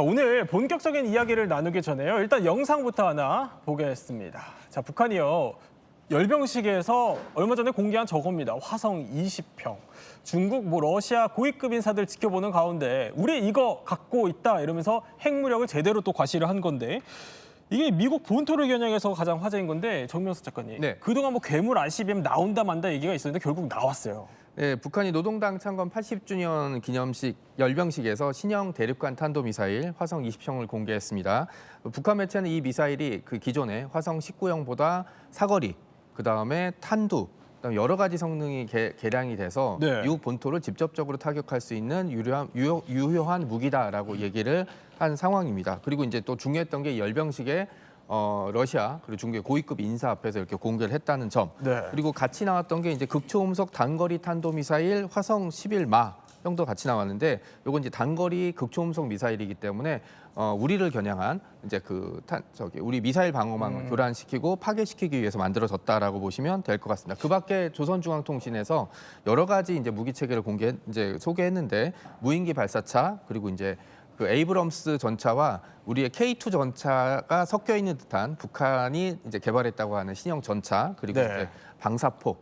자, 오늘 본격적인 이야기를 나누기 전에요. 일단 영상부터 하나 보겠습니다. 자, 북한이요. 열병식에서 얼마 전에 공개한 저겁니다. 화성 20평. 중국, 러시아 고위급 인사들 지켜보는 가운데 우리 이거 갖고 있다 이러면서 핵무력을 제대로 또 과시를 한 건데 이게 미국 본토를 겨냥해서 가장 화제인 건데 정명수 작가님. 네. 그동안 괴물 ICBM 나온다 만다 얘기가 있었는데 결국 나왔어요. 네, 북한이 노동당 창건 80주년 기념식 열병식에서 신형 대륙간 탄도미사일 화성 20형을 공개했습니다. 북한 매체는 이 미사일이 그 기존의 화성 19형보다 사거리, 그다음에 탄두, 그다음에 여러 가지 성능이 개량이 돼서 네. 미국 본토를 직접적으로 타격할 수 있는 유효한 무기다라고 얘기를 한 상황입니다. 그리고 이제 또 중요했던 게 열병식에 러시아 그리고 중국의 고위급 인사 앞에서 이렇게 공개를 했다는 점. 네. 그리고 같이 나왔던 게 이제 극초음속 단거리 탄도미사일 화성 11마 형도 같이 나왔는데 요건 이제 단거리 극초음속 미사일이기 때문에 우리를 겨냥한 이제 우리 미사일 방어망을 교란시키고 파괴시키기 위해서 만들어졌다라고 보시면 될 것 같습니다. 그밖에 조선중앙통신에서 여러 가지 이제 무기 체계를 소개했는데 무인기 발사차 그리고 이제 그 에이브럼스 전차와 우리의 K2 전차가 섞여 있는 듯한 북한이 이제 개발했다고 하는 신형 전차 그리고 네. 이제 방사포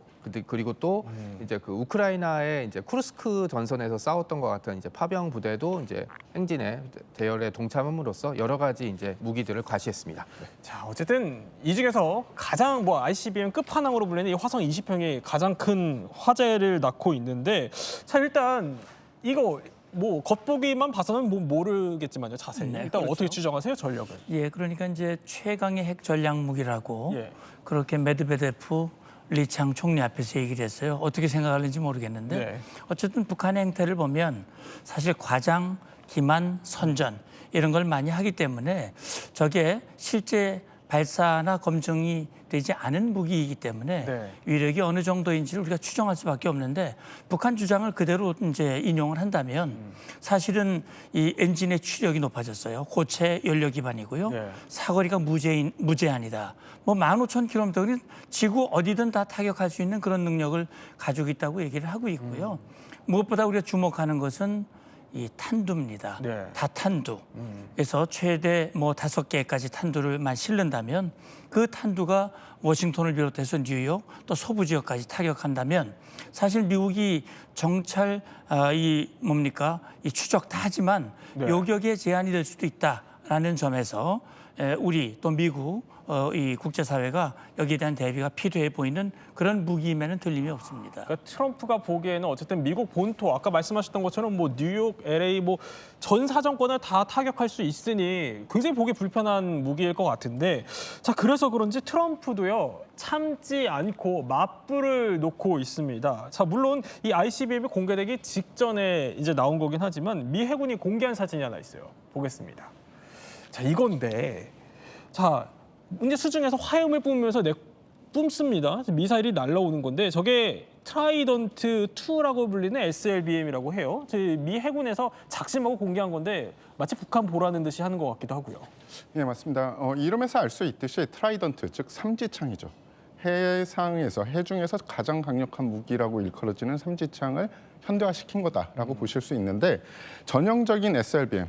그리고 또 이제 그 우크라이나의 이제 쿠르스크 전선에서 싸웠던 것 같은 이제 파병 부대도 이제 행진에 대열에 동참함으로써 여러 가지 이제 무기들을 과시했습니다. 자, 어쨌든 이 중에서 가장 ICBM 끝판왕으로 불리는 이 화성 20형이 가장 큰 화제를 낳고 있는데 자, 일단 이거 겉보기만 봐서는 모르겠지만요, 자세히. 네, 일단 그렇죠. 어떻게 추정하세요, 전력을? 예, 그러니까 이제 최강의 핵 전략 무기라고 예. 그렇게 메드베데프 리창 총리 앞에서 얘기를 했어요. 어떻게 생각하는지 모르겠는데 네. 어쨌든 북한의 행태를 보면 사실 과장, 기만, 선전 이런 걸 많이 하기 때문에 저게 실제 발사나 검증이 되지 않은 무기이기 때문에 네. 위력이 어느 정도인지를 우리가 추정할 수밖에 없는데 북한 주장을 그대로 이제 인용을 한다면 사실은 이 엔진의 추력이 높아졌어요. 고체 연료 기반이고요. 네. 사거리가 무제한이다. 15,000km는 지구 어디든 다 타격할 수 있는 그런 능력을 가지고 있다고 얘기를 하고 있고요. 무엇보다 우리가 주목하는 것은 이 탄두입니다. 네. 다탄두. 그래서 최대 5개까지 탄두를만 실른다면 그 탄두가 워싱턴을 비롯해서 뉴욕 또 서부 지역까지 타격한다면 사실 미국이 정찰 이 추적 다 하지만 네. 요격에 제한이 될 수도 있다라는 점에서 우리 또 미국 이 국제사회가 여기에 대한 대비가 필요해 보이는 그런 무기임에는 틀림이 없습니다. 그러니까 트럼프가 보기에는 어쨌든 미국 본토, 아까 말씀하셨던 것처럼 뉴욕, LA 전 사정권을 다 타격할 수 있으니 굉장히 보기 불편한 무기일 것 같은데 자, 그래서 그런지 트럼프도요, 참지 않고 맞불을 놓고 있습니다. 자, 물론 이 ICBM이 공개되기 직전에 이제 나온 거긴 하지만 미 해군이 공개한 사진이 하나 있어요. 보겠습니다. 자, 이건데 자, 이제 수중에서 화염을 뿜으면서 뿜습니다. 미사일이 날아오는 건데 저게 트라이던트 2라고 불리는 SLBM이라고 해요. 저희 미 해군에서 작심하고 공개한 건데 마치 북한 보라는 듯이 하는 것 같기도 하고요. 네, 맞습니다. 이름에서 알 수 있듯이 트라이던트, 즉 삼지창이죠. 해중에서 가장 강력한 무기라고 일컬어지는 삼지창을 현대화시킨 거다라고 보실 수 있는데 전형적인 SLBM,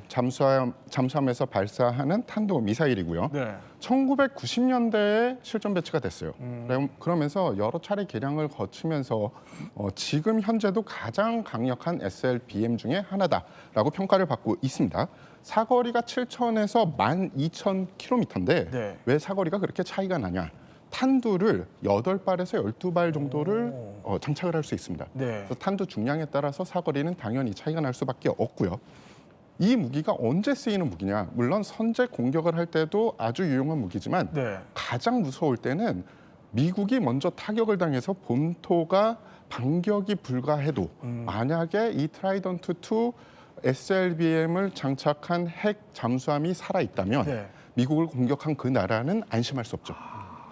잠수함에서 발사하는 탄도 미사일이고요. 네. 1990년대에 실전 배치가 됐어요. 그러면서 여러 차례 개량을 거치면서 지금 현재도 가장 강력한 SLBM 중에 하나다라고 평가를 받고 있습니다. 사거리가 7,000에서 12,000km인데 네. 왜 사거리가 그렇게 차이가 나냐? 탄두를 8발에서 12발 정도를 장착을 할 수 있습니다. 네. 그래서 탄두 중량에 따라서 사거리는 당연히 차이가 날 수밖에 없고요. 이 무기가 언제 쓰이는 무기냐? 물론 선제 공격을 할 때도 아주 유용한 무기지만 네. 가장 무서울 때는 미국이 먼저 타격을 당해서 본토가 반격이 불가해도 만약에 이 트라이던트2 SLBM을 장착한 핵 잠수함이 살아있다면 네. 미국을 공격한 그 나라는 안심할 수 없죠.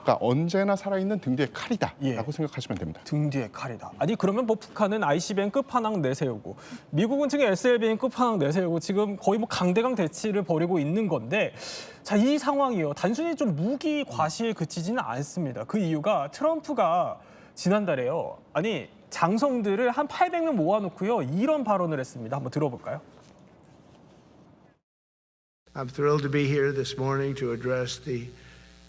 그러니까 언제나 살아있는 등 뒤에 칼이다라고 예. 생각하시면 됩니다. 등 뒤에 칼이다. 아니 그러면 북한은 ICBM 끝판왕 내세우고 미국은 지금 SLBM 끝판왕 내세우고 지금 거의 강대강 대치를 벌이고 있는 건데 자, 이 상황이요. 단순히 좀 무기 과시에 그치지는 않습니다. 그 이유가 트럼프가 지난달에요. 아니 장성들을 한 800명 모아놓고요. 이런 발언을 했습니다. 한번 들어볼까요? I'm thrilled to be here this morning to address the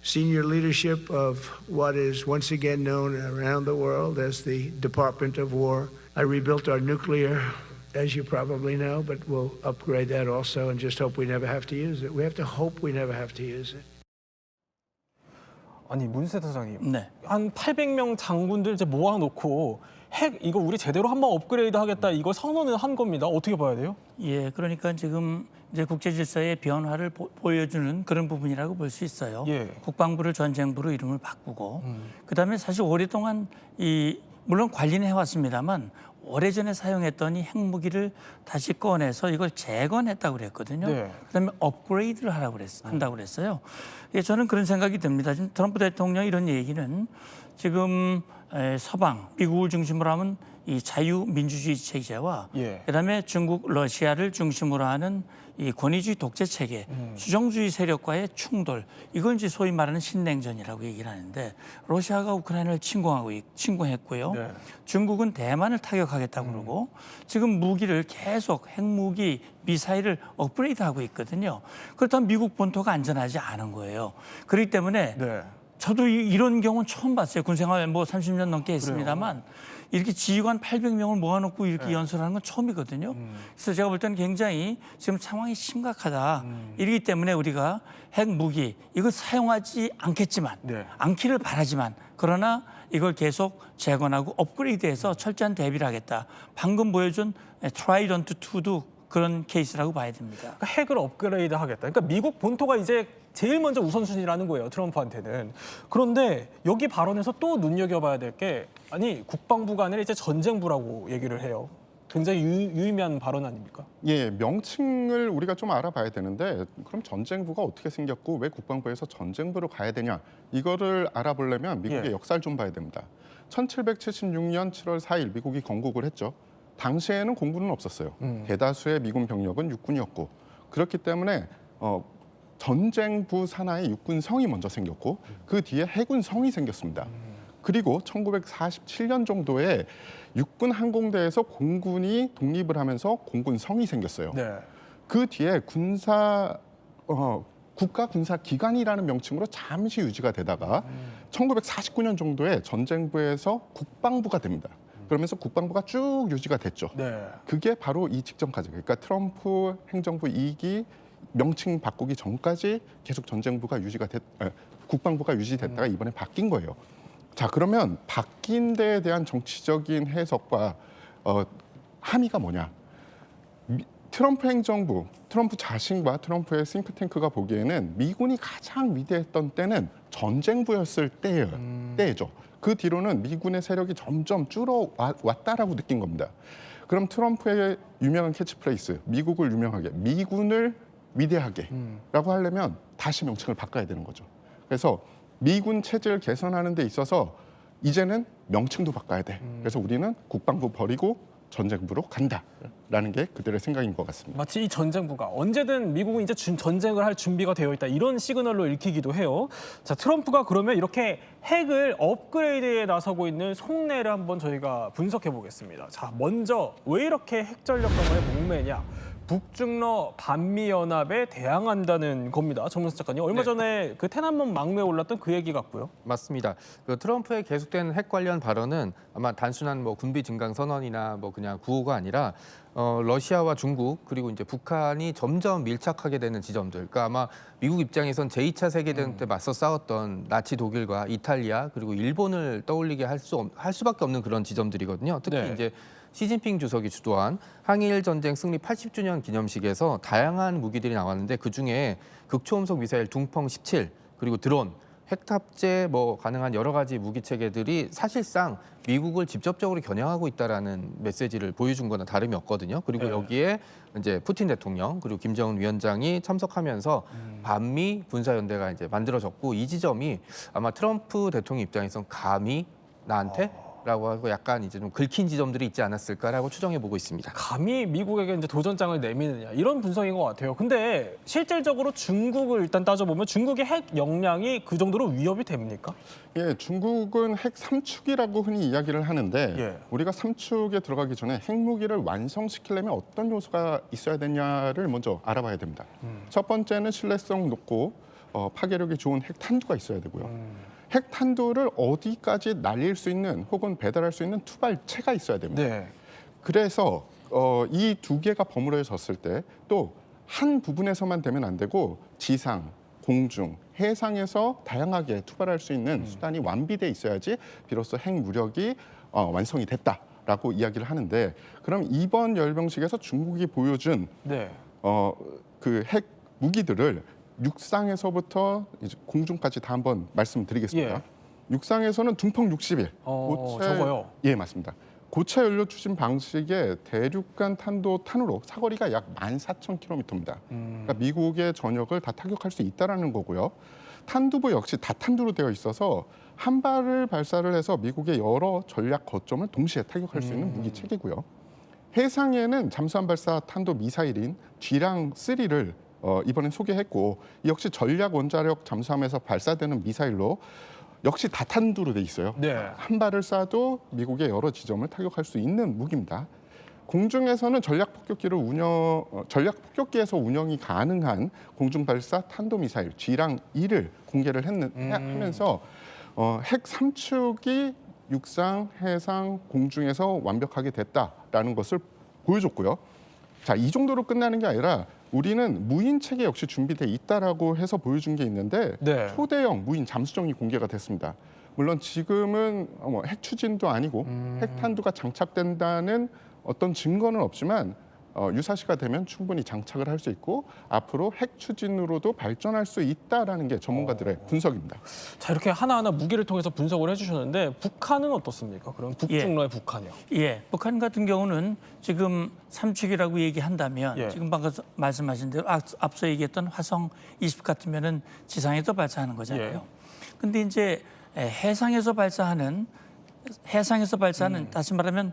senior leadership of what is once again known around the world as the Department of War. I rebuilt our nuclear, as you probably know, but we'll upgrade that also and just hope we never have to use it. We have to hope we never have to use it. 아니 문세 사장님, 네. 한 800명 장군들 이제 모아놓고 핵 이거 우리 제대로 한번 업그레이드 하겠다 이거 선언을 한 겁니다. 어떻게 봐야 돼요? 예, 그러니까 지금 이제 국제 질서의 변화를 보여주는 그런 부분이라고 볼 수 있어요. 예. 국방부를 전쟁부로 이름을 바꾸고, 그다음에 사실 오랫동안 물론 관리는 해왔습니다만 오래전에 사용했던 이 핵무기를 다시 꺼내서 이걸 재건했다고 그랬거든요. 네. 그다음에 업그레이드를 한다고 그랬어요. 예, 저는 그런 생각이 듭니다. 지금 트럼프 대통령 이런 얘기는 지금 서방, 미국을 중심으로 하면 이 자유민주주의 체제와 예. 그다음에 중국, 러시아를 중심으로 하는 이 권위주의 독재 체계, 수정주의 세력과의 충돌, 이걸 이제 소위 말하는 신냉전이라고 얘기를 하는데 러시아가 우크라이나를 침공했고요. 네. 중국은 대만을 타격하겠다고 그러고 지금 무기를 계속 핵무기, 미사일을 업그레이드하고 있거든요. 그렇다면 미국 본토가 안전하지 않은 거예요. 그렇기 때문에 네. 저도 이런 경우는 처음 봤어요. 군생활 뭐 30년 넘게 했습니다만 이렇게 지휘관 800명을 모아놓고 이렇게 연설하는 건 처음이거든요. 그래서 제가 볼 때는 굉장히 지금 상황이 심각하다. 이러기 때문에 우리가 핵무기 이걸 사용하지 않겠지만 네. 않기를 바라지만 그러나 이걸 계속 재건하고 업그레이드해서 철저한 대비를 하겠다. 방금 보여준 트라이던트 2도 그런 케이스라고 봐야 됩니다. 그러니까 핵을 업그레이드 하겠다. 그러니까 미국 본토가 이제 제일 먼저 우선순위라는 거예요. 트럼프한테는. 그런데 여기 발언에서 또 눈여겨봐야 될 게 아니 국방부가 아니라 이제 전쟁부라고 얘기를 해요. 굉장히 유의미한 발언 아닙니까? 예, 명칭을 우리가 좀 알아봐야 되는데 그럼 전쟁부가 어떻게 생겼고 왜 국방부에서 전쟁부로 가야 되냐 이거를 알아보려면 미국의 예. 역사를 좀 봐야 됩니다. 1776년 7월 4일 미국이 건국을 했죠. 당시에는 공군은 없었어요. 대다수의 미군 병력은 육군이었고 그렇기 때문에 전쟁부 산하에 육군성이 먼저 생겼고 그 뒤에 해군성이 생겼습니다. 그리고 1947년 정도에 육군 항공대에서 공군이 독립을 하면서 공군성이 생겼어요. 네. 그 뒤에 국가군사기관이라는 명칭으로 잠시 유지가 되다가 1949년 정도에 전쟁부에서 국방부가 됩니다. 그러면서 국방부가 쭉 유지가 됐죠. 네. 그게 바로 이 직전까지, 그러니까 트럼프 행정부 2기 명칭 바꾸기 전까지 계속 국방부가 유지됐다가 이번에 바뀐 거예요. 자, 그러면 바뀐 데에 대한 정치적인 해석과 함의가 뭐냐? 트럼프 행정부, 트럼프 자신과 트럼프의 싱크탱크가 보기에는 미군이 가장 위대했던 때는 전쟁부였을 때죠. 그 뒤로는 미군의 세력이 점점 줄어왔다라고 느낀 겁니다. 그럼 트럼프의 유명한 캐치프레이즈, 미국을 유명하게, 미군을 위대하게라고 하려면 다시 명칭을 바꿔야 되는 거죠. 그래서 미군 체제를 개선하는 데 있어서 이제는 명칭도 바꿔야 돼. 그래서 우리는 국방부 버리고 전쟁부로 간다라는 게 그들의 생각인 것 같습니다. 마치 이 전쟁부가 언제든 미국은 이제 전쟁을 할 준비가 되어 있다 이런 시그널로 읽히기도 해요. 자, 트럼프가 그러면 이렇게 핵을 업그레이드에 나서고 있는 속내를 한번 저희가 분석해 보겠습니다. 자, 먼저 왜 이렇게 핵 전력 강화에 목매냐? 북중러 반미 연합에 대항한다는 겁니다. 정문수 작가님, 얼마 전에 그天安문 막내에 올랐던 그 얘기 같고요. 맞습니다. 그 트럼프의 계속되는 핵 관련 발언은 아마 단순한 뭐 군비 증강 선언이나 뭐 그냥 구호가 아니라 러시아와 중국 그리고 이제 북한이 점점 밀착하게 되는 지점들. 그러니까 아마 미국 입장에선 제2차 세계대전 때 맞서 싸웠던 나치 독일과 이탈리아 그리고 일본을 떠올리게 할 수밖에 없는 그런 지점들이거든요. 특히 네. 이제 시진핑 주석이 주도한 항일 전쟁 승리 80주년 기념식에서 다양한 무기들이 나왔는데 그중에 극초음속 미사일 둥펑 17 그리고 드론 핵 탑재 뭐 가능한 여러 가지 무기 체계들이 사실상 미국을 직접적으로 겨냥하고 있다라는 메시지를 보여준 거나 다름이 없거든요. 그리고 네. 여기에 이제 푸틴 대통령 그리고 김정은 위원장이 참석하면서 반미 군사연대가 이제 만들어졌고 이 지점이 아마 트럼프 대통령 입장에선 감히 나한테 하고 약간 이제 좀 긁힌 지점들이 있지 않았을까라고 추정해 보고 있습니다. 감히 미국에게 이제 도전장을 내미느냐 이런 분석인 것 같아요. 근데 실질적으로 중국을 일단 따져보면 중국의 핵 역량이 그 정도로 위협이 됩니까? 예, 중국은 핵 3축이라고 흔히 이야기를 하는데 예. 우리가 3축에 들어가기 전에 핵무기를 완성시키려면 어떤 요소가 있어야 되냐를 먼저 알아봐야 됩니다. 첫 번째는 신뢰성 높고 파괴력이 좋은 핵 탄두가 있어야 되고요. 핵 탄두를 어디까지 날릴 수 있는 혹은 배달할 수 있는 투발체가 있어야 됩니다. 네. 그래서 이 두 개가 버무려졌을 때 또 한 부분에서만 되면 안 되고 지상, 공중, 해상에서 다양하게 투발할 수 있는 수단이 완비돼 있어야지 비로소 핵 무력이 완성이 됐다라고 이야기를 하는데 그럼 이번 열병식에서 중국이 보여준 네. 그 핵 무기들을 육상에서부터 이제 공중까지 다 한번 말씀드리겠습니다. 예. 육상에서는 둥펑 60일. 저거요? 예, 맞습니다. 고체 연료 추진 방식의 대륙간 탄도 탄으로 사거리가 약 14,000km입니다. 그러니까 미국의 전역을 다 타격할 수 있다라는 거고요. 탄두부 역시 다탄두로 되어 있어서 한 발을 발사를 해서 미국의 여러 전략 거점을 동시에 타격할 수 있는 무기 체계고요. 해상에는 잠수함 발사 탄도 미사일인 쥐랑 3를 이번에 소개했고 역시 전략 원자력 잠수함에서 발사되는 미사일로 역시 다탄두로 돼 있어요. 네. 한 발을 쏴도 미국의 여러 지점을 타격할 수 있는 무기입니다. 공중에서는 전략 폭격기에서 운영이 가능한 공중 발사 탄도 미사일 쥐랑 2를 공개를 하면서 핵 3축이 육상, 해상, 공중에서 완벽하게 됐다라는 것을 보여줬고요. 자, 이 정도로 끝나는 게 아니라 우리는 무인 체계 역시 준비돼 있다라고 해서 보여준 게 있는데 네. 초대형 무인 잠수정이 공개가 됐습니다. 물론 지금은 핵 추진도 아니고 핵 탄두가 장착된다는 어떤 증거는 없지만 유사시가 되면 충분히 장착을 할 수 있고 앞으로 핵 추진으로도 발전할 수 있다라는 게 전문가들의 분석입니다. 자, 이렇게 하나하나 무기를 통해서 분석을 해주셨는데 북한은 어떻습니까? 그럼 북중러의 북한이요. 예, 북한 같은 경우는 지금 삼축이라고 얘기한다면 예. 지금 방금 말씀하신 대로 앞서 얘기했던 화성 20 같으면은 지상에서 발사하는 거잖아요. 예. 근데 이제 해상에서 발사하는 다시 말하면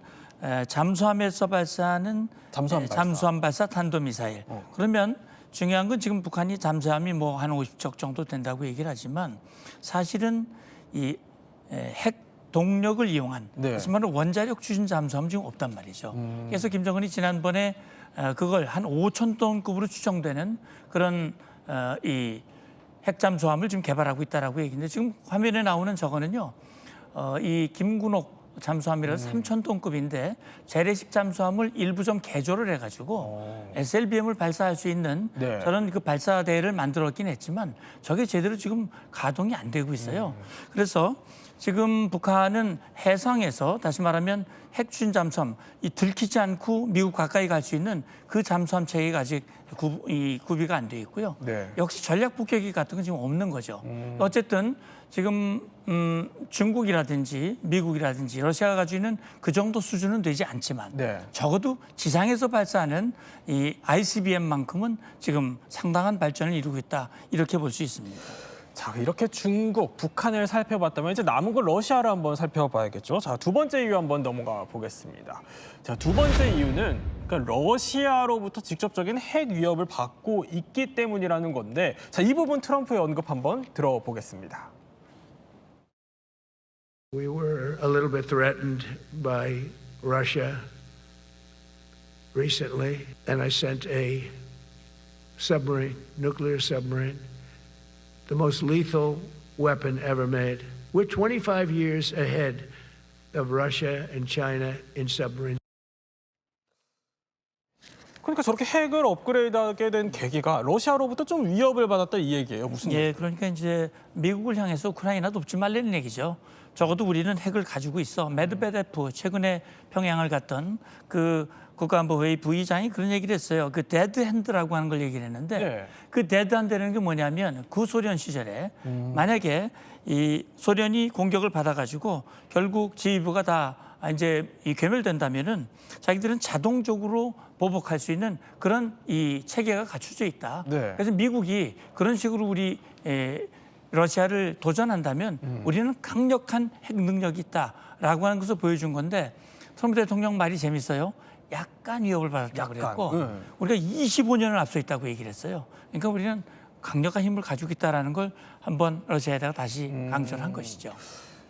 잠수함에서 발사하는 잠수함 발사 탄도미사일. 그러면 중요한 건 지금 북한이 잠수함이 뭐 한 50척 정도 된다고 얘기를 하지만 사실은 이 핵 동력을 이용한 네. 다시 말하면 원자력 추진 잠수함 지금 없단 말이죠. 그래서 김정은이 지난번에 그걸 한 5,000톤급으로 추정되는 그런 이 핵잠수함을 지금 개발하고 있다라고 얘기인데 지금 화면에 나오는 저거는요. 이 김군옥 잠수함이라서 3,000톤급인데 재래식 잠수함을 일부 좀 개조를 해가지고 SLBM을 발사할 수 있는 네. 저런 그 발사대를 만들었긴 했지만 저게 제대로 지금 가동이 안 되고 있어요. 그래서 지금 북한은 해상에서 다시 말하면 핵추진 잠수함 이 들키지 않고 미국 가까이 갈 수 있는 그 잠수함 체계가 아직 구비가 안 돼 있고요. 네. 역시 전략 폭격기 같은 건 지금 없는 거죠. 어쨌든 지금 중국이라든지 미국이라든지 러시아가 가지고 있는 그 정도 수준은 되지 않지만 네. 적어도 지상에서 발사하는 이 ICBM만큼은 지금 상당한 발전을 이루고 있다 이렇게 볼 수 있습니다. 자, 이렇게 중국, 북한을 살펴봤다면 이제 남은 건 러시아를 한번 살펴봐야겠죠. 자, 두 번째 이유 한번 넘어가 보겠습니다. 자, 두 번째 이유는 그러니까 러시아로부터 직접적인 핵 위협을 받고 있기 때문이라는 건데, 자, 이 부분 트럼프의 언급 한번 들어보겠습니다. We were a little bit threatened by Russia recently, and I sent a submarine, nuclear submarine, the most lethal weapon ever made. We're 25 years ahead of Russia and China in submarine. 그러니까 저렇게 핵을 업그레이드하게 된 계기가 러시아로부터 좀 위협을 받았다 이 얘기예요. 무슨 예, 그러니까 이제 미국을 향해서 우크라이나 돕지 말라는 얘기죠. 적어도 우리는 핵을 가지고 있어. 메드베데프 최근에 평양을 갔던 그 국가안보회의 부의장이 그런 얘기를 했어요. 그 데드 핸드라고 하는 걸 얘기를 했는데 네. 그 데드 핸드라는 게 뭐냐면 구소련 시절에 만약에 이 소련이 공격을 받아가지고 결국 지휘부가 다 이제 이 괴멸된다면은 자기들은 자동적으로 보복할 수 있는 그런 이 체계가 갖춰져 있다. 네. 그래서 미국이 그런 식으로 우리 러시아를 도전한다면 우리는 강력한 핵 능력이 있다라고 하는 것을 보여준 건데 트럼프 대통령 말이 재밌어요. 약간 위협을 받았다고 그랬고 우리가 25년을 앞서 있다고 얘기를 했어요. 그러니까 우리는 강력한 힘을 가지고 있다는 걸 한번 러시아에다가 다시 강조를 한 것이죠.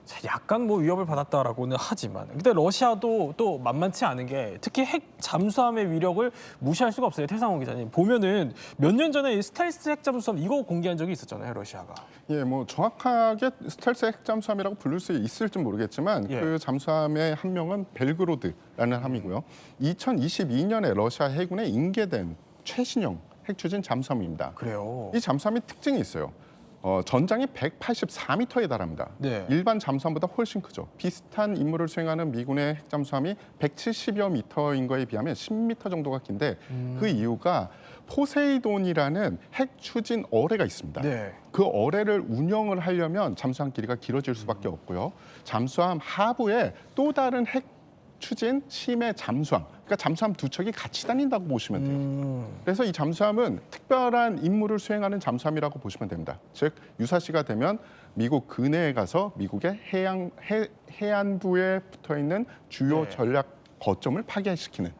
자, 약간 뭐 위협을 받았다라고는 하지만 근데 러시아도 또 만만치 않은 게 특히 핵 잠수함의 위력을 무시할 수가 없어요. 태상호 기자님 보면은 몇 년 전에 이 스텔스 핵 잠수함 이거 공개한 적이 있었잖아요, 러시아가. 예, 뭐 정확하게 스텔스 핵 잠수함이라고 부를 수 있을지 모르겠지만 예. 그 잠수함의 한 명은 벨그로드라는 함이고요. 2022년에 러시아 해군에 인계된 최신형 핵 추진 잠수함입니다. 그래요. 이 잠수함이 특징이 있어요. 전장이 184m에 달합니다. 네. 일반 잠수함보다 훨씬 크죠. 비슷한 임무를 수행하는 미군의 핵 잠수함이 170여 미터인 거에 비하면 10m 정도가 긴데 그 이유가 포세이돈이라는 핵 추진 어뢰가 있습니다. 네. 그 어뢰를 운영을 하려면 잠수함 길이가 길어질 수밖에 없고요. 잠수함 하부에 또 다른 핵 추진 심해 잠수함, 그러니까 잠수함 두 척이 같이 다닌다고 보시면 돼요. 그래서 이 잠수함은 특별한 임무를 수행하는 잠수함이라고 보시면 됩니다. 즉 유사시가 되면 미국 근해에 가서 미국의 해안부에 붙어 있는 주요 네. 전략 거점을 파괴시키는.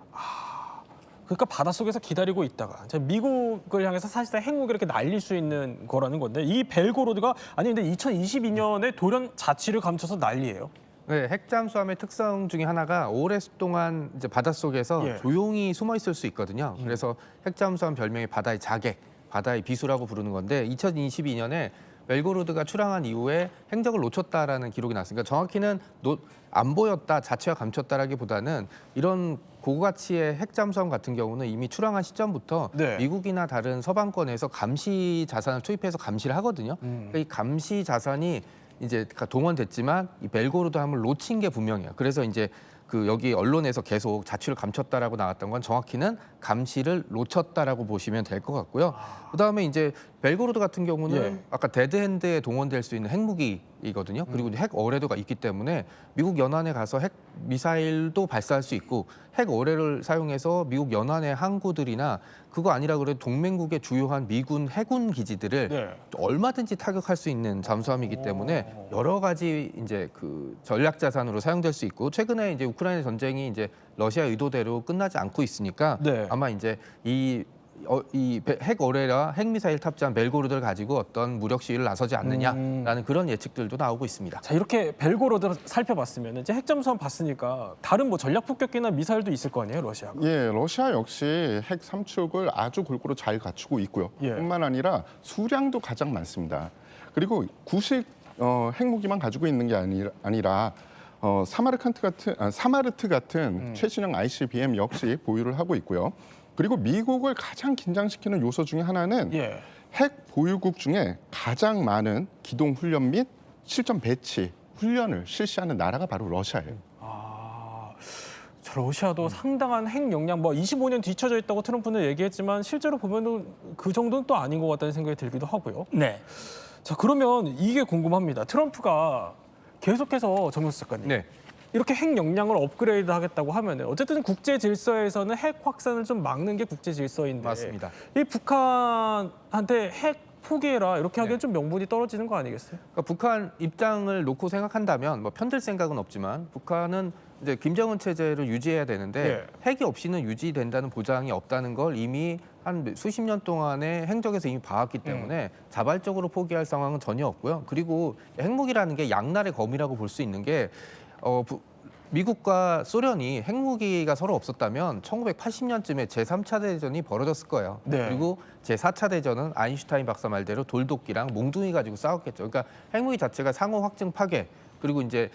그러니까 바닷속에서 기다리고 있다가 이제 미국을 향해서 사실상 핵무기를 이렇게 날릴 수 있는 거라는 건데 이 벨고로드가 아니 근데 2022년에 돌연 자취를 감춰서 난리예요. 네, 핵잠수함의 특성 중에 하나가 오랫동안 이제 바닷속에서 예. 조용히 숨어 있을 수 있거든요. 그래서 핵잠수함 별명이 바다의 자객, 바다의 비수라고 부르는 건데 2022년에 벨고로드가 출항한 이후에 행적을 놓쳤다라는 기록이 났으니까 정확히는 안 보였다, 자취와 감췄다라기보다는 이런 고가치의 핵잠수함 같은 경우는 이미 출항한 시점부터 네. 미국이나 다른 서방권에서 감시 자산을 투입해서 감시를 하거든요. 그러니까 이 감시 자산이 이제 동원됐지만 이 벨고로드 함을 놓친 게 분명해요. 그래서 이제 그 여기 언론에서 계속 자취를 감췄다라고 나왔던 건 정확히는 감시를 놓쳤다라고 보시면 될 것 같고요. 그다음에 이제 벨고로드 같은 경우는 예. 아까 데드핸드에 동원될 수 있는 핵무기이거든요. 그리고 핵 어뢰도가 있기 때문에 미국 연안에 가서 핵 미사일도 발사할 수 있고 핵 어뢰를 사용해서 미국 연안의 항구들이나 그거 아니라 그래도 동맹국의 주요한 미군 해군 기지들을 네. 얼마든지 타격할 수 있는 잠수함이기 때문에 여러 가지 이제 그 전략 자산으로 사용될 수 있고 최근에 이제 우크라이나 전쟁이 이제 러시아 의도대로 끝나지 않고 있으니까 네. 아마 이제 이 핵 어뢰라 핵 미사일 탑재한 벨고로드를 가지고 어떤 무력 시위를 나서지 않느냐라는 그런 예측들도 나오고 있습니다. 자 이렇게 벨고로드 살펴봤으면 이제 핵잠수함 봤으니까 다른 뭐 전략 폭격기나 미사일도 있을 거 아니에요, 러시아가. 예, 러시아 역시 핵 삼축을 아주 골고루 잘 갖추고 있고요. 예. 뿐만 아니라 수량도 가장 많습니다. 그리고 구식 핵무기만 가지고 있는 게 아니라 사마르트 같은 최신형 ICBM 역시 보유를 하고 있고요. 그리고 미국을 가장 긴장시키는 요소 중에 하나는 예. 핵 보유국 중에 가장 많은 기동 훈련 및 실전 배치 훈련을 실시하는 나라가 바로 러시아예요. 자, 러시아도 상당한 핵 역량, 뭐 25년 뒤처져 있다고 트럼프는 얘기했지만 실제로 보면은 그 정도는 또 아닌 것 같다는 생각이 들기도 하고요. 네. 자 그러면 이게 궁금합니다. 트럼프가 계속해서 정명수 작가님. 네. 이렇게 핵 역량을 업그레이드 하겠다고 하면 어쨌든 국제 질서에서는 핵 확산을 좀 막는 게 국제 질서인데 맞습니다. 이 북한한테 핵 포기해라 이렇게 하기엔 네. 좀 명분이 떨어지는 거 아니겠어요? 그러니까 북한 입장을 놓고 생각한다면 뭐 편들 생각은 없지만 북한은 이제 김정은 체제를 유지해야 되는데 핵이 없이는 유지된다는 보장이 없다는 걸 이미 한 수십 년 동안의 행적에서 이미 봐왔기 때문에 자발적으로 포기할 상황은 전혀 없고요. 그리고 핵무기라는 게 양날의 검이라고 볼 수 있는 게 미국과 소련이 핵무기가 서로 없었다면 1980년쯤에 제3차 대전이 벌어졌을 거예요. 네. 그리고 제4차 대전은 아인슈타인 박사 말대로 돌도끼랑 몽둥이 가지고 싸웠겠죠. 그러니까 핵무기 자체가 상호 확증 파괴 그리고 이제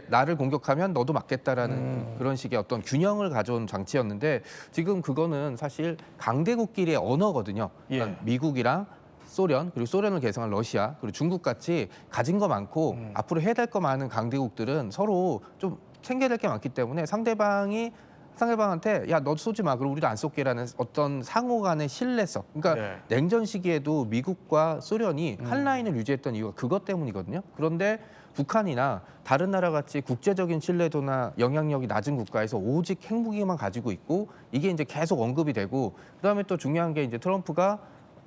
나를 공격하면 너도 맞겠다라는 그런 식의 어떤 균형을 가져온 장치였는데 지금 그거는 사실 강대국끼리의 언어거든요. 그러니까 미국이랑 소련 그리고 소련을 계승한 러시아 그리고 중국 같이 가진 거 많고 앞으로 해야 될 거 많은 강대국들은 서로 좀 챙겨야 될 게 많기 때문에 상대방한테 야 너 쏘지 마 그리고 우리도 안 쏠게라는 어떤 상호 간의 신뢰성 그러니까 냉전 시기에도 미국과 소련이 한 라인을 유지했던 이유가 그것 때문이거든요. 그런데 북한이나 다른 나라 같이 국제적인 신뢰도나 영향력이 낮은 국가에서 오직 핵무기만 가지고 있고 이게 이제 계속 언급이 되고 그다음에 또 중요한 게 이제 트럼프가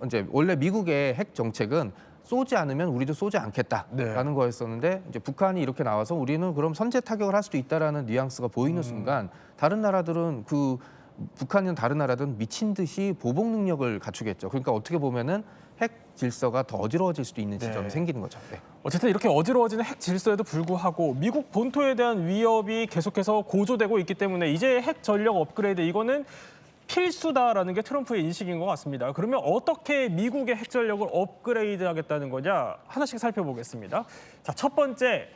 이제 원래 미국의 핵 정책은 쏘지 않으면 우리도 쏘지 않겠다라는 거였었는데 이제 북한이 이렇게 나와서 우리는 그럼 선제 타격을 할 수도 있다라는 뉘앙스가 보이는 순간 다른 나라들은 북한이나 다른 나라들은 미친 듯이 보복 능력을 갖추겠죠. 그러니까 어떻게 보면은 핵 질서가 더 어지러워질 수도 있는 지점이 생기는 거죠. 네. 어쨌든 이렇게 어지러워지는 핵 질서에도 불구하고 미국 본토에 대한 위협이 계속해서 고조되고 있기 때문에 이제 핵 전력 업그레이드 이거는 필수다라는 게 트럼프의 인식인 것 같습니다. 그러면 어떻게 미국의 핵 전력을 업그레이드하겠다는 거냐 하나씩 살펴보겠습니다. 자, 첫 번째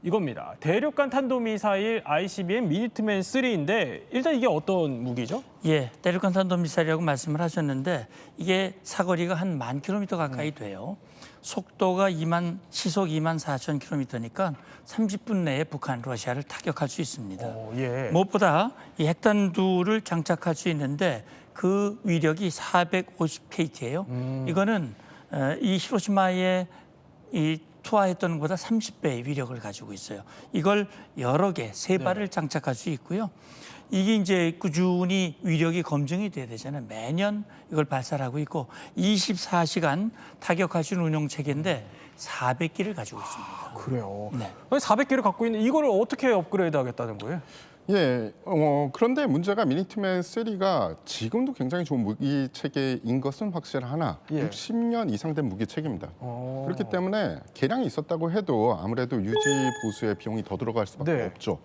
이겁니다. 대륙간 탄도미사일 ICBM 미니트맨 3인데 일단 이게 어떤 무기죠? 예, 대륙간 탄도미사일이라고 말씀을 하셨는데 이게 사거리가 한 10,000km 가까이 돼요. 속도가 시속 24,000km니까 30분 내에 북한, 러시아를 타격할 수 있습니다. 예. 무엇보다 이 핵탄두를 장착할 수 있는데 그 위력이 450kT예요. 이거는 이 히로시마에 투하했던 것보다 30배의 위력을 가지고 있어요. 이걸 여러 개, 3발을 장착할 수 있고요. 이게 이제 꾸준히 위력이 검증이 돼야 되잖아요. 매년 이걸 발사를 하고 있고 24시간 타격할 수 있는 운용 체계인데 400기를 가지고 있습니다. 그래요. 네. 400개를 갖고 있는 이거를 어떻게 업그레이드 하겠다는 거예요? 예, 그런데 문제가 미니트맨 3가 지금도 굉장히 좋은 무기 체계인 것은 확실하나 60년 이상 된 무기 체계입니다. 그렇기 때문에 개량이 있었다고 해도 아무래도 유지 보수의 비용이 더 들어갈 수밖에 없죠.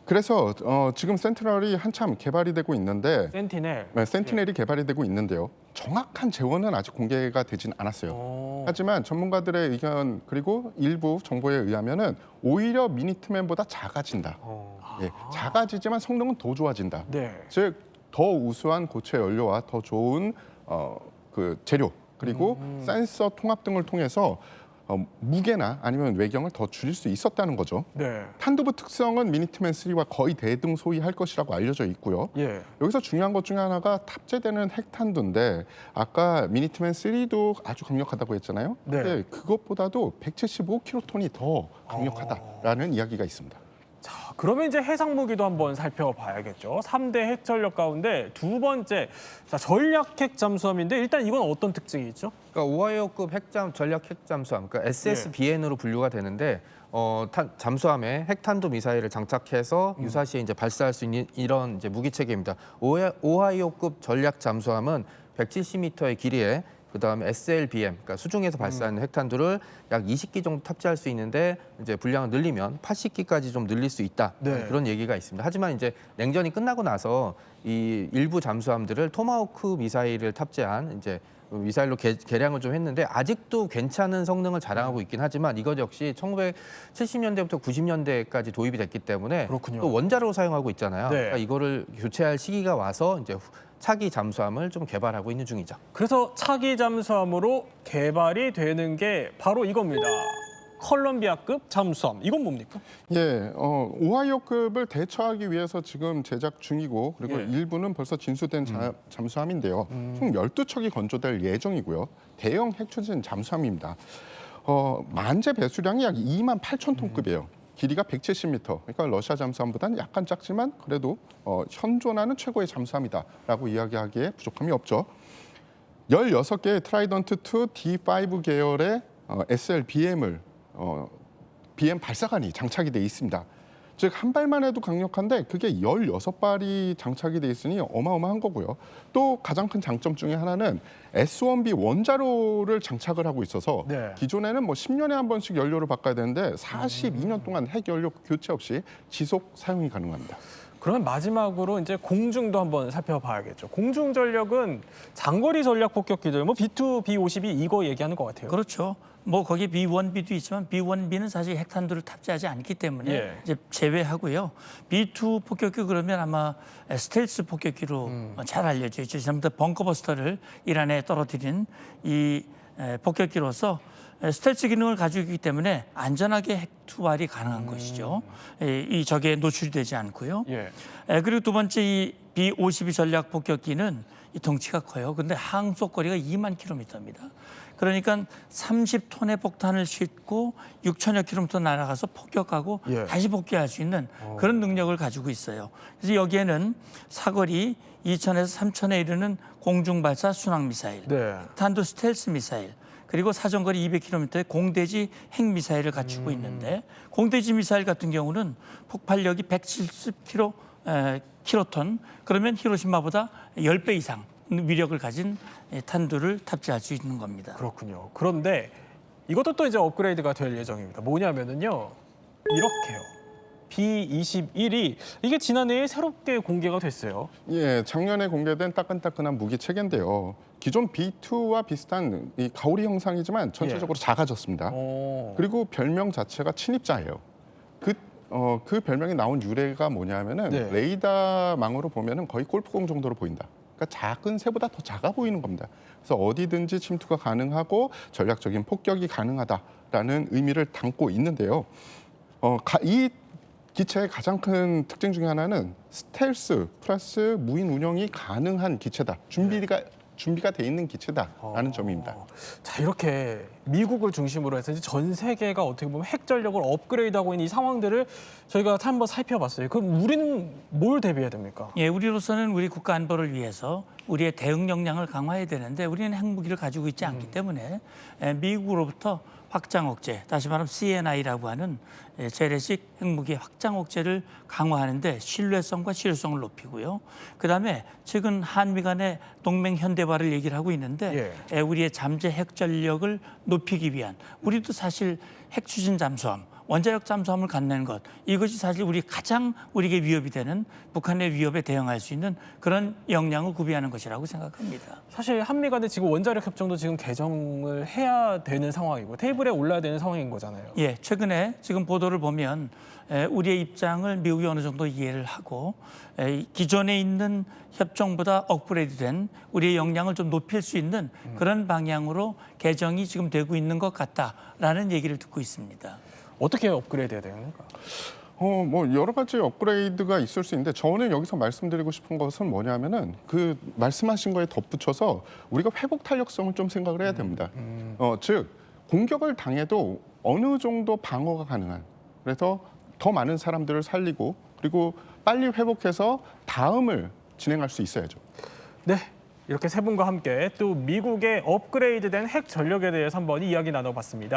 그래서 지금 센티넬이 한참 개발이 되고 있는데 센티넬이 개발이 되고 있는데요. 정확한 재원은 아직 공개가 되진 않았어요. 하지만 전문가들의 의견 그리고 일부 정보에 의하면은 오히려 미니트맨보다 작아진다. 예, 작아지지만 성능은 더 좋아진다. 즉 더 우수한 고체 연료와 더 좋은 그 재료 그리고 센서 통합 등을 통해서 무게나 아니면 외경을 더 줄일 수 있었다는 거죠. 탄두부 특성은 미니트맨 3와 거의 대등소이할 것이라고 알려져 있고요. 여기서 중요한 것 중에 하나가 탑재되는 핵탄두인데 아까 미니트맨 3도 아주 강력하다고 했잖아요. 근데 그것보다도 175킬로톤이 더 강력하다라는 이야기가 있습니다. 자, 그러면 이제 해상 무기도 한번 살펴봐야겠죠. 3대 핵 전력 가운데 두 번째, 자, 전략 핵 잠수함인데 일단 이건 어떤 특징이 있죠? 그러니까 오하이오급 전략 핵 잠수함, 그러니까 SSBN으로 분류가 되는데 잠수함에 핵탄도 미사일을 장착해서 유사시에 이제 발사할 수 있는 이런 이제 무기 체계입니다. 오하이오급 전략 잠수함은 170m의 길이에 그다음에 SLBM, 그러니까 수중에서 발사하는 핵탄두를 약 20기 정도 탑재할 수 있는데 이제 분량을 늘리면 80기까지 좀 늘릴 수 있다. 그런 얘기가 있습니다. 하지만 이제 냉전이 끝나고 나서 이 일부 잠수함들을 토마호크 미사일을 탑재한 이제 미사일로 개량을 좀 했는데 아직도 괜찮은 성능을 자랑하고 있긴 하지만 이것 역시 1970년대부터 90년대까지 도입이 됐기 때문에 또 원자로 사용하고 있잖아요. 그러니까 이거를 교체할 시기가 와서 이제 차기 잠수함을 좀 개발하고 있는 중이죠. 그래서 차기 잠수함으로 개발이 되는 게 바로 이겁니다. 컬럼비아급 잠수함. 이건 뭡니까? 예, 오하이오급을 대처하기 위해서 지금 제작 중이고 그리고 일부는 벌써 진수된 잠수함인데요. 총 12척이 건조될 예정이고요. 대형 핵추진 잠수함입니다. 만재 배수량이 약 28,000톤급이에요. 길이가 170m. 그러니까 러시아 잠수함보다는 약간 작지만 그래도 현존하는 최고의 잠수함이다라고 이야기하기에 부족함이 없죠. 16개의 트라이던트 2 D5 계열의 SLBM을 BM 발사관이 장착이 돼 있습니다. 즉 한 발만 해도 강력한데 그게 16발이 장착이 돼 있으니 어마어마한 거고요. 또 가장 큰 장점 중에 하나는 S1B 원자로를 장착을 하고 있어서 기존에는 뭐 10년에 한 번씩 연료를 바꿔야 되는데 42년 동안 핵 연료 교체 없이 지속 사용이 가능합니다. 그러면 마지막으로 이제 공중도 한번 살펴봐야겠죠. 공중 전력은 장거리 전략 폭격기들, 뭐 B2, B52 이거 얘기하는 것 같아요. 그렇죠. 뭐 거기 B1B도 있지만 B1B는 사실 핵탄두를 탑재하지 않기 때문에 이제 제외하고요. B2 폭격기 그러면 아마 스텔스 폭격기로 잘 알려져 있죠. 지난번에 벙커버스터를 이란에 떨어뜨린 이 폭격기로서 스텔스 기능을 가지고 있기 때문에 안전하게 핵 투발이 가능한 것이죠. 이 적에 노출이 되지 않고요. 그리고 두 번째 이 B52 전략 폭격기는 이 덩치가 커요. 근데 항속거리가 2만 킬로미터입니다. 그러니까 30톤의 폭탄을 싣고 6천여 킬로미터 날아가서 폭격하고 다시 복귀할 수 있는 그런 능력을 가지고 있어요. 그래서 여기에는 사거리 2천에서 3천에 이르는 공중발사 순항 미사일, 탄도 스텔스 미사일, 그리고 사정거리 200km의 공대지 핵미사일을 갖추고 있는데 공대지 미사일 같은 경우는 폭발력이 170kg 킬로톤, 그러면 히로시마보다 10배 이상 위력을 가진 탄두를 탑재할 수 있는 겁니다. 그렇군요. 그런데 이것도 또 이제 업그레이드가 될 예정입니다. 뭐냐면은요. 이렇게요. B-21이 이게 지난해에 새롭게 공개가 됐어요. 예, 작년에 공개된 따끈따끈한 무기 체계인데요. 기존 B2와 비슷한 이 가오리 형상이지만 전체적으로 작아졌습니다. 그리고 별명 자체가 침입자예요. 그 별명이 나온 유래가 뭐냐면은 네. 레이더망으로 보면은 거의 골프공 정도로 보인다. 그러니까 작은 새보다 더 작아 보이는 겁니다. 그래서 어디든지 침투가 가능하고 전략적인 폭격이 가능하다라는 의미를 담고 있는데요. 이 기체의 가장 큰 특징 중에 하나는 스텔스 플러스 무인 운영이 가능한 기체다. 준비가 돼 있는 기체다라는 점입니다. 자, 이렇게 미국을 중심으로 해서 이제 전 세계가 어떻게 보면 핵 전력을 업그레이드하고 있는 이 상황들을 저희가 한번 살펴봤어요. 그럼 우리는 뭘 대비해야 됩니까? 예, 우리로서는 우리 국가 안보를 위해서 우리의 대응 역량을 강화해야 되는데 우리는 핵무기를 가지고 있지 않기 때문에 미국으로부터 확장 억제, 다시 말하면 CNI라고 하는 재래식 핵무기 확장 억제를 강화하는데 신뢰성과 실효성을 높이고요. 그다음에 최근 한미 간의 동맹 현대화를 얘기를 하고 있는데 우리의 잠재 핵 전력을 높이기 위한, 우리도 사실 핵 추진 잠수함, 원자력 잠수함을 갖는 것, 이것이 사실 가장 우리에게 위협이 되는 북한의 위협에 대응할 수 있는 그런 역량을 구비하는 것이라고 생각합니다. 사실 한미 간에 지금 원자력 협정도 지금 개정을 해야 되는 상황이고 테이블에 올라야 되는 상황인 거잖아요. 예, 최근에 지금 보도를 보면 우리의 입장을 미국이 어느 정도 이해를 하고 기존에 있는 협정보다 업그레이드된 우리의 역량을 좀 높일 수 있는 그런 방향으로 개정이 지금 되고 있는 것 같다라는 얘기를 듣고 있습니다. 어떻게 업그레이드해야 됩니까? 뭐 여러 가지 업그레이드가 있을 수 있는데 저는 여기서 말씀드리고 싶은 것은 뭐냐면은 그 말씀하신 거에 덧붙여서 우리가 회복 탄력성을 좀 생각을 해야 됩니다. 즉 공격을 당해도 어느 정도 방어가 가능한, 그래서 더 많은 사람들을 살리고 그리고 빨리 회복해서 다음을 진행할 수 있어야죠. 네. 이렇게 세 분과 함께 또 미국의 업그레이드된 핵 전력에 대해서 한번 이야기 나눠봤습니다.